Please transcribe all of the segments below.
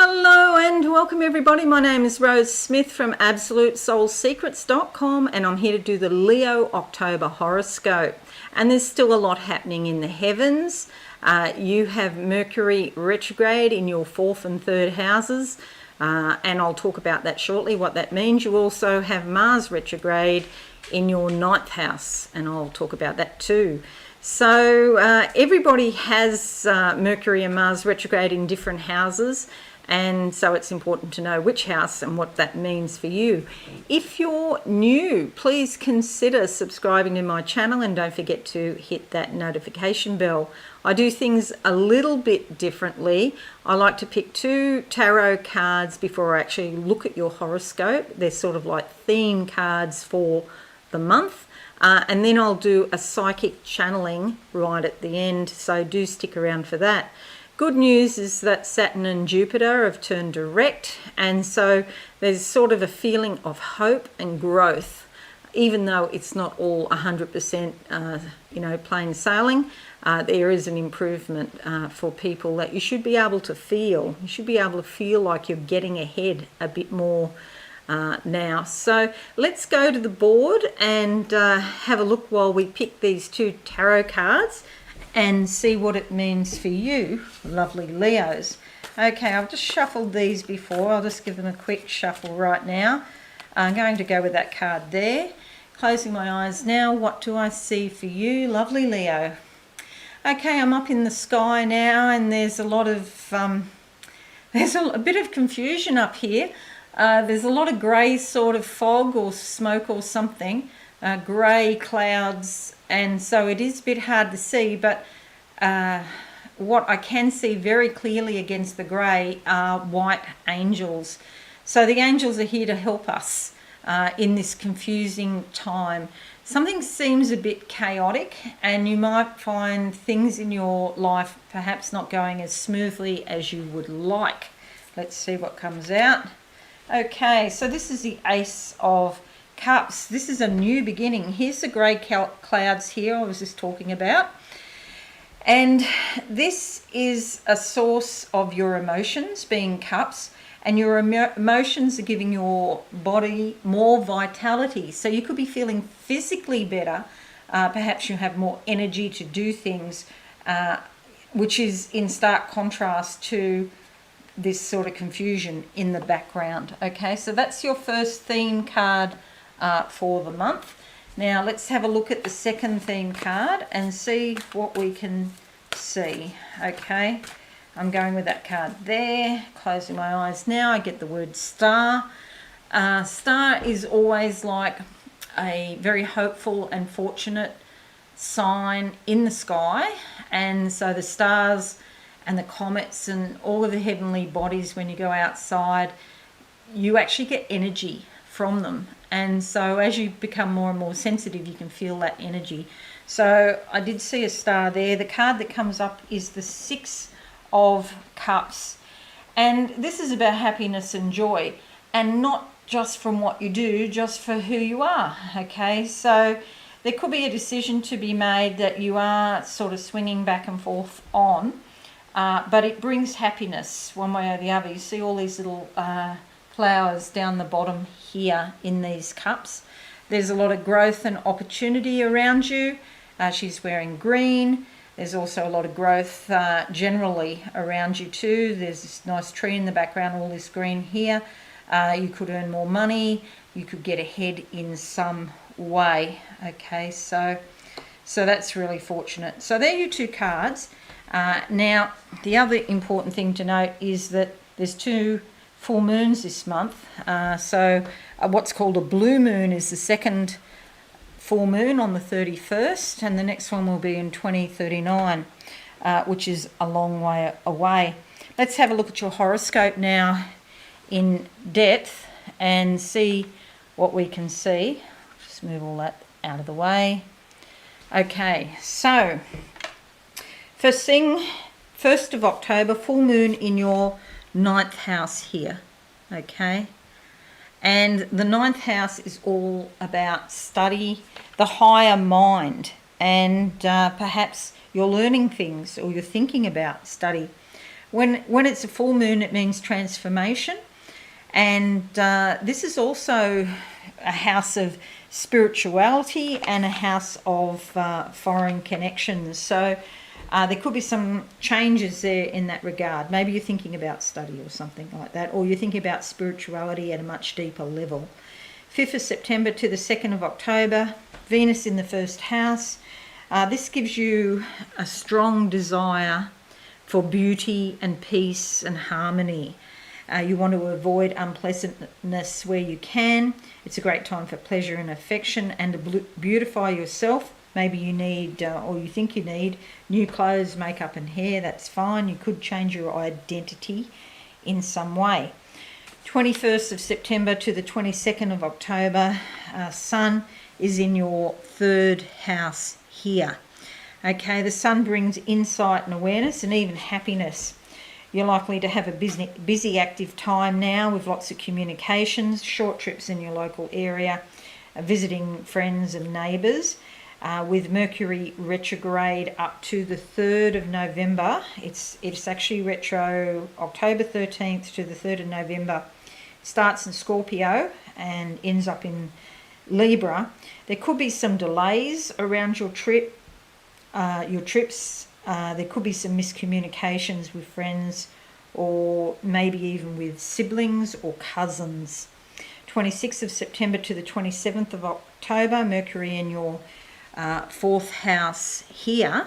Hello and welcome everybody. My name is Rose Smith from AbsoluteSoulSecrets.com and I'm here to do the Leo October horoscope. And there's still a lot happening in the heavens. You have Mercury retrograde in your 4th and 3rd houses, and I'll talk about that shortly, what that means. You also have Mars retrograde in your 9th house, and I'll talk about that too. So everybody has Mercury and Mars retrograde in different houses, and so it's important to know which house and what that means for you. If you're new, please consider subscribing to my channel and don't forget to hit that notification bell. I do things a little bit differently. I like to pick 2 tarot cards before I actually look at your horoscope. They're sort of like theme cards for the month. And then I'll do a psychic channeling right at the end, so do stick around for that. Good news is that Saturn and Jupiter have turned direct, and so there's sort of a feeling of hope and growth, even though it's not all 100% plain sailing. There is an improvement for people that you should be able to feel. You should be able to feel like you're getting ahead a bit more now. So let's go to the board and have a look while we pick these 2 tarot cards and see what it means for you, lovely Leos. Okay, I've just shuffled these before. I'll just give them a quick shuffle right now. I'm going to go with that card there. Closing my eyes now. What do I see for you, lovely Leo? Okay, I'm up in the sky now, and there's a lot of there's a bit of confusion up here. There's a lot of grey sort of fog or smoke or something, grey clouds, and so it is a bit hard to see, but what I can see very clearly against the grey are white angels. So the angels are here to help us in this confusing time. Something seems a bit chaotic, and you might find things in your life perhaps not going as smoothly as you would like. Let's see what comes out. Okay, so this is the Ace of Cups. This is a new beginning. Here's the grey clouds here I was just talking about. And this is a source of your emotions, being cups, and your emotions are giving your body more vitality. So you could be feeling physically better. Perhaps you have more energy to do things, which is in stark contrast to this sort of confusion in the background. Okay, so that's your first theme card for the month. Now let's have a look at the second theme card and see what we can see. Okay, I'm going with that card there. Closing my eyes now, I get the word star. Star is always like a very hopeful and fortunate sign in the sky, and so the stars and the comets and all of the heavenly bodies, when you go outside, you actually get energy from them. And so as you become more and more sensitive, you can feel that energy. So I did see a star there. The card that comes up is the 6 of Cups. And this is about happiness and joy, and not just from what you do, just for who you are. Okay, so there could be a decision to be made that you are sort of swinging back and forth on, but it brings happiness one way or the other. You see all these little flowers down the bottom here in these cups. There's a lot of growth and opportunity around you. She's wearing green. There's also a lot of growth generally around you too. There's this nice tree in the background, all this green here. You could earn more money. You could get ahead in some way. Okay, so that's really fortunate. So there are your 2 cards. Now, the other important thing to note is that there's 2 full moons this month. So what's called a blue moon is the second full moon on the 31st, and the next one will be in 2039, which is a long way away. Let's have a look at your horoscope now in depth and see what we can see. Just move all that out of the way. Okay, so first thing, 1st of October, full moon in your 9th house here. Okay, and the 9th house is all about study, the higher mind, and perhaps you're learning things or you're thinking about study. When it's a full moon, it means transformation. And this is also a house of spirituality and a house of foreign connections. So there could be some changes there in that regard. Maybe you're thinking about study or something like that, or you're thinking about spirituality at a much deeper level. 5th of September to the 2nd of October, Venus in the first house. This gives you a strong desire for beauty and peace and harmony. You want to avoid unpleasantness where you can. It's a great time for pleasure and affection and to beautify yourself. Maybe you need, or you think you need, new clothes, makeup and hair. That's fine. You could change your identity in some way. 21st of September to the 22nd of October, Sun is in your third house here. Okay, the Sun brings insight and awareness and even happiness. You're likely to have a busy, active time now with lots of communications, short trips in your local area, visiting friends and neighbours. With Mercury retrograde up to the 3rd of November. It's actually retro October 13th to the 3rd of November. It starts in Scorpio and ends up in Libra. There could be some delays around your trips. There could be some miscommunications with friends or maybe even with siblings or cousins. 26th of September to the 27th of October, Mercury in your fourth house here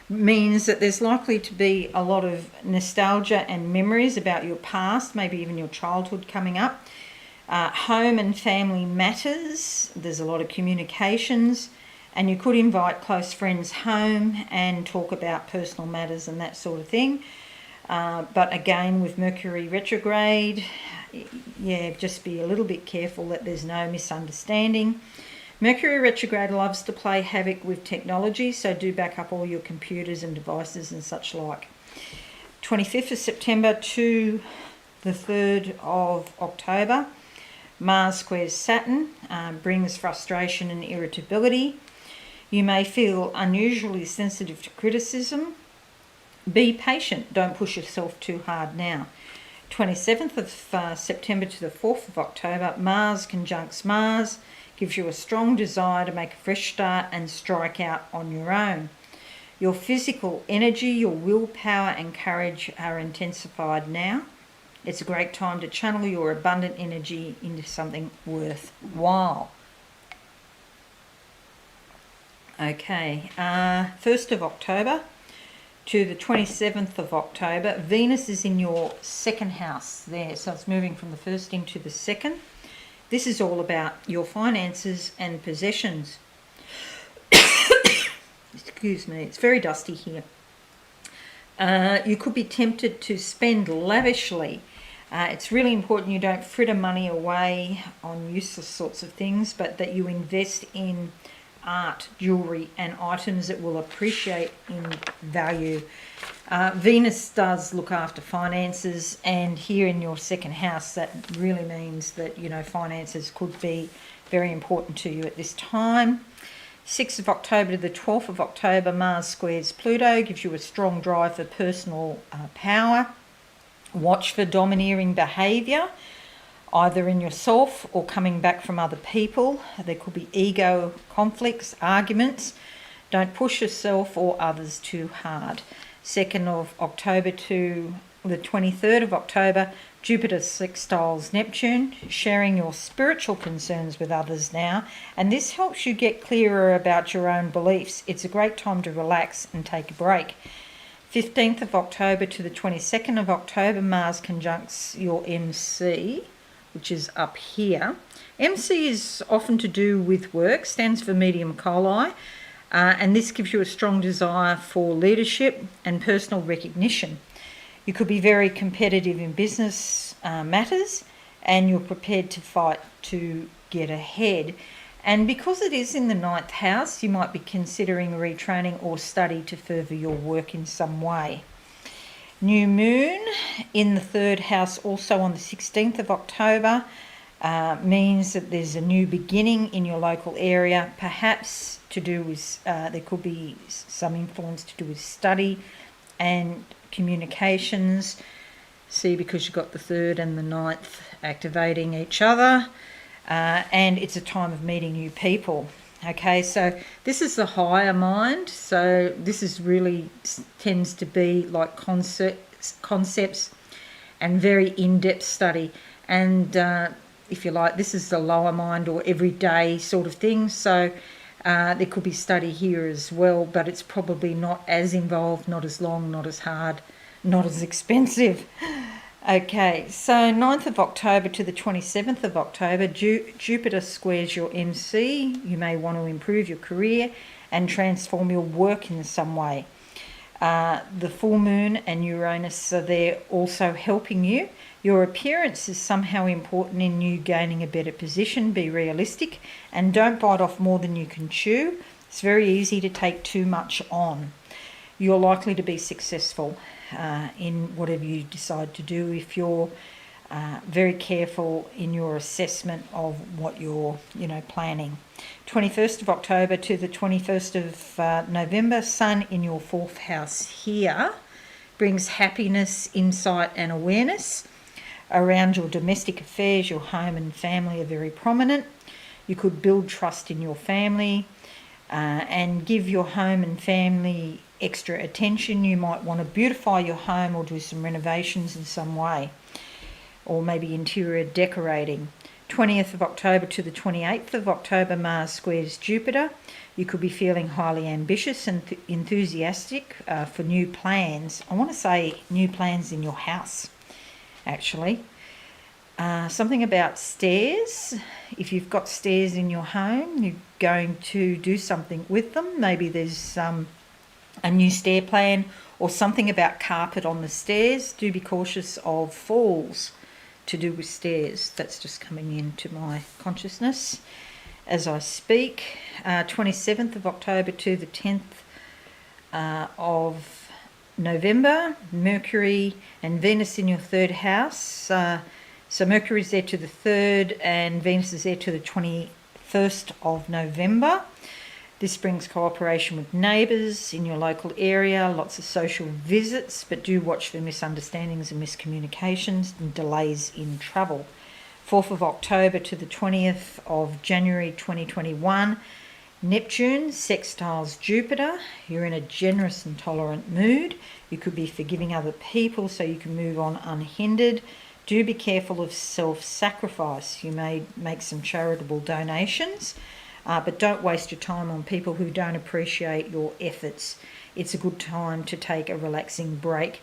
means that there's likely to be a lot of nostalgia and memories about your past, maybe even your childhood coming up. Home and family matters. There's a lot of communications, and you could invite close friends home and talk about personal matters and that sort of thing. But again, with Mercury retrograde, just be a little bit careful that there's no misunderstanding. Mercury retrograde loves to play havoc with technology, so do back up all your computers and devices and such like. 25th of September to the 3rd of October, Mars squares Saturn, brings frustration and irritability. You may feel unusually sensitive to criticism. Be patient, don't push yourself too hard now. 27th of September to the 4th of October, Mars conjuncts Mars, gives you a strong desire to make a fresh start and strike out on your own. Your physical energy, your willpower and courage are intensified now. It's a great time to channel your abundant energy into something worthwhile. Okay, 1st of October to the 27th of October, Venus is in your second house there, so it's moving from the first into the second. This is all about your finances and possessions. Excuse me, it's very dusty here. You could be tempted to spend lavishly. It's really important you don't fritter money away on useless sorts of things, but that you invest in art, jewellery and items that will appreciate in value. Venus does look after finances, and here in your second house that really means that, you know, finances could be very important to you at this time. 6th of October to the 12th of October, Mars squares Pluto, gives you a strong drive for personal power. Watch for domineering behaviour, either in yourself or coming back from other people. There could be ego conflicts, arguments. Don't push yourself or others too hard. 2nd of October to the 23rd of October, Jupiter sextiles Neptune, sharing your spiritual concerns with others now, and this helps you get clearer about your own beliefs. It's a great time to relax and take a break. 15th of October to the 22nd of October, Mars conjuncts your MC, which is up here. MC is often to do with work, stands for medium coli, and this gives you a strong desire for leadership and personal recognition. You could be very competitive in business matters, and you're prepared to fight to get ahead. And because it is in the 9th house, you might be considering retraining or study to further your work in some way. New moon in the 3rd house, also on the 16th of October, means that there's a new beginning in your local area, perhaps to do with, there could be some influence to do with study and communications. See, because you've got the 3rd and the 9th activating each other. And it's a time of meeting new people. Okay, so this is the higher mind. So this is really tends to be like concepts and very in-depth study. And if you like, this is the lower mind or everyday sort of thing. So there could be study here as well, but it's probably not as involved, not as long, not as hard, not as expensive. Okay, so 9th of October to the 27th of October, Jupiter squares your MC. You may want to improve your career and transform your work in some way. The full moon and Uranus are there also helping you. Your appearance is somehow important in you gaining a better position. Be realistic and don't bite off more than you can chew. It's very easy to take too much on. You're likely to be successful in whatever you decide to do if you're very careful in your assessment of what you're planning. 21st of October to the 21st of November, Sun in your 4th house here brings happiness, insight and awareness around your domestic affairs. Your home and family are very prominent. You could build trust in your family and give your home and family extra attention. You might want to beautify your home or do some renovations in some way, or maybe interior decorating. 20th of October to the 28th of October, Mars squares Jupiter. You could be feeling highly ambitious and enthusiastic for new plans. I want to say new plans in your house, actually. Something about stairs. If you've got stairs in your home, you're going to do something with them. Maybe there's a new stair plan or something about carpet on the stairs. Do be cautious of falls to do with stairs. That's just coming into my consciousness as I speak. 27th of October to the 10th of November, Mercury and Venus in your 3rd house. So Mercury's there to the 3rd and Venus is there to the 21st of November. This brings cooperation with neighbours in your local area, lots of social visits, but do watch for misunderstandings and miscommunications and delays in travel. 4th of October to the 20th of January 2021, Neptune sextiles Jupiter. You're in a generous and tolerant mood. You could be forgiving other people so you can move on unhindered. Do be careful of self-sacrifice. You may make some charitable donations. But don't waste your time on people who don't appreciate your efforts. It's a good time to take a relaxing break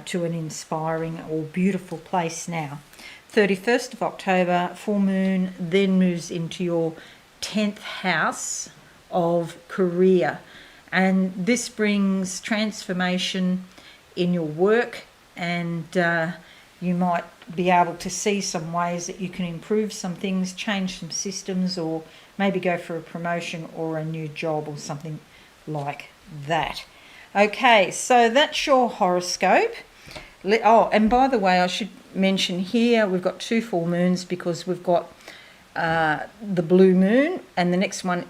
to an inspiring or beautiful place now. 31st of October, full moon then moves into your 10th house of career. And this brings transformation in your work, and you might be able to see some ways that you can improve some things, change some systems, or maybe go for a promotion or a new job or something like that. Okay, so that's your horoscope. Oh, and by the way, I should mention here we've got 2 full moons because we've got the blue moon, and the next one,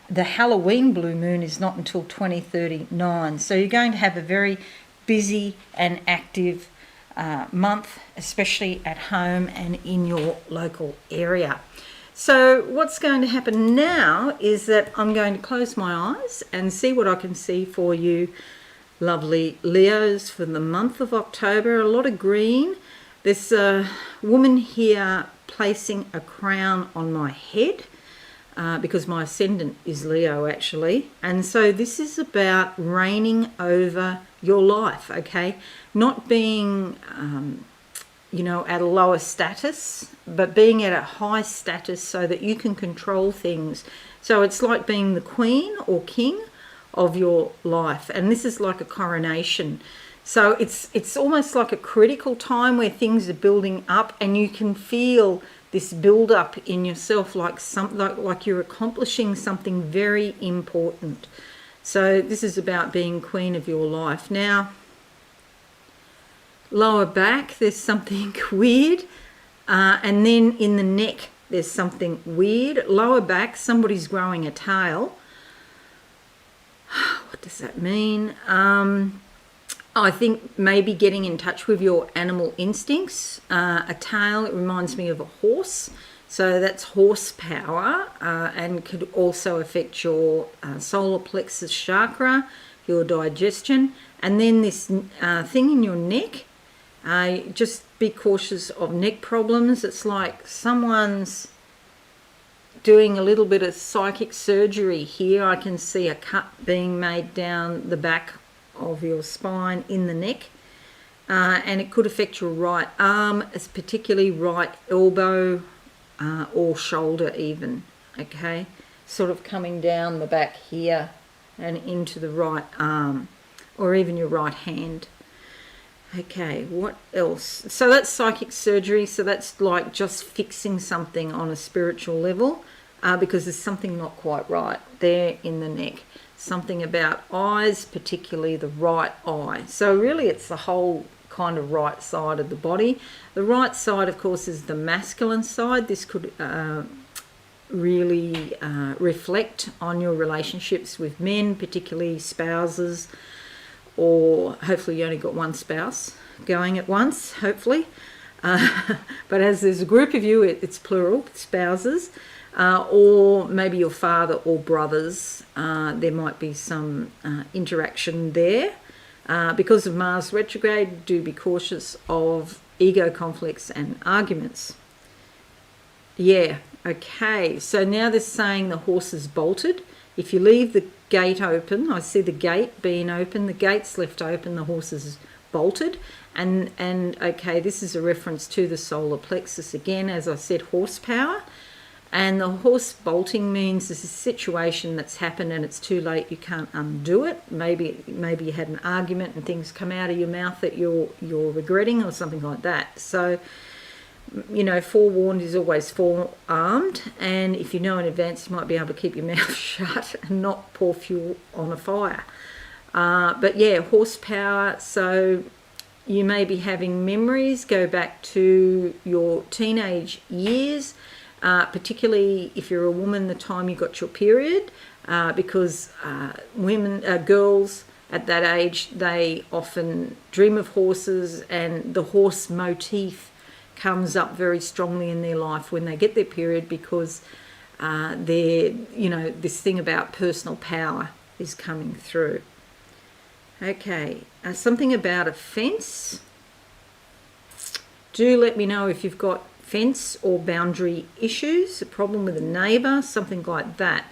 the Halloween blue moon, is not until 2039. So you're going to have a very busy and active month, especially at home and in your local area. So what's going to happen now is that I'm going to close my eyes and see what I can see for you, lovely Leos, for the month of October. A lot of green. There's a woman here placing a crown on my head because my ascendant is Leo, actually. And so this is about reigning over your life, okay? Not being at a lower status, but being at a high status so that you can control things. So it's like being the queen or king of your life, and this is like a coronation. So it's almost like a critical time where things are building up, and you can feel this build up in yourself, like you're accomplishing something very important. So this is about being queen of your life. Now, lower back, there's something weird, and then in the neck there's something weird. Lower back, somebody's growing a tail. What does that mean? I think maybe getting in touch with your animal instincts. A tail, it reminds me of a horse. So that's horsepower, and could also affect your solar plexus chakra, your digestion. And then this thing in your neck, just be cautious of neck problems. It's like someone's doing a little bit of psychic surgery here. I can see a cut being made down the back of your spine in the neck, and it could affect your right arm, as particularly right elbow or shoulder even, okay, sort of coming down the back here and into the right arm or even your right hand. Okay, what else? So that's psychic surgery, so that's like just fixing something on a spiritual level, because there's something not quite right there in the neck. Something about eyes, particularly the right eye. So really it's the whole kind of right side of the body. The right side, of course, is the masculine side. This could really reflect on your relationships with men, particularly spouses, or hopefully you only got one spouse going at once, hopefully. But as there's a group of you, it's plural, spouses. Or maybe your father or brothers, there might be some interaction there. Because of Mars retrograde, do be cautious of ego conflicts and arguments. Yeah, okay, so now they're saying the horse is bolted. If you leave the gate open, I see the gate being open, the gate's left open, the horse is bolted. And okay, this is a reference to the solar plexus again, as I said, horsepower. And the horse bolting means there's a situation that's happened and it's too late, you can't undo it. Maybe you had an argument and things come out of your mouth that you're regretting or something like that. So, you know, forewarned is always forearmed, and if you know in advance, you might be able to keep your mouth shut and not pour fuel on a fire. But yeah, horsepower, so you may be having memories go back to your teenage years, particularly if you're a woman, the time you got your period, because girls at that age, they often dream of horses, and the horse motif comes up very strongly in their life when they get their period, because this thing about personal power is coming through. Okay, something about a fence. Do let me know if you've got fence or boundary issues, a problem with a neighbour, something like that.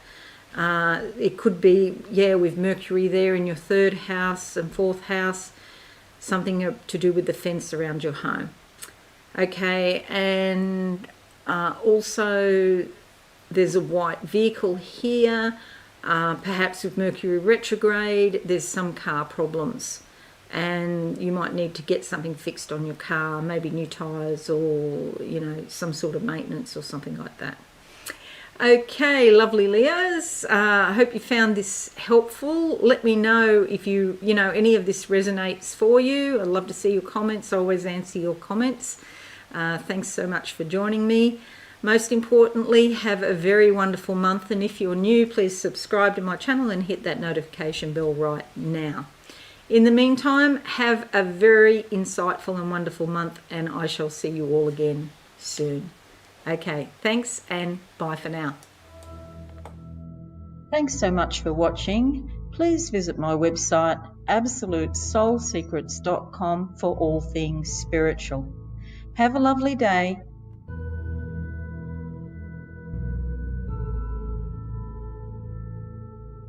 It could be, with Mercury there in your 3rd house and 4th house, something to do with the fence around your home. Okay, and also there's a white vehicle here, perhaps with Mercury retrograde, there's some car problems. And you might need to get something fixed on your car, maybe new tyres or, some sort of maintenance or something like that. Okay, lovely Leos, I hope you found this helpful. Let me know if any of this resonates for you. I'd love to see your comments. I always answer your comments. Thanks so much for joining me. Most importantly, have a very wonderful month. And if you're new, please subscribe to my channel and hit that notification bell right now. In the meantime, have a very insightful and wonderful month, and I shall see you all again soon. Okay, thanks and bye for now. Thanks so much for watching. Please visit my website absolutesoulsecrets.com for all things spiritual. Have a lovely day.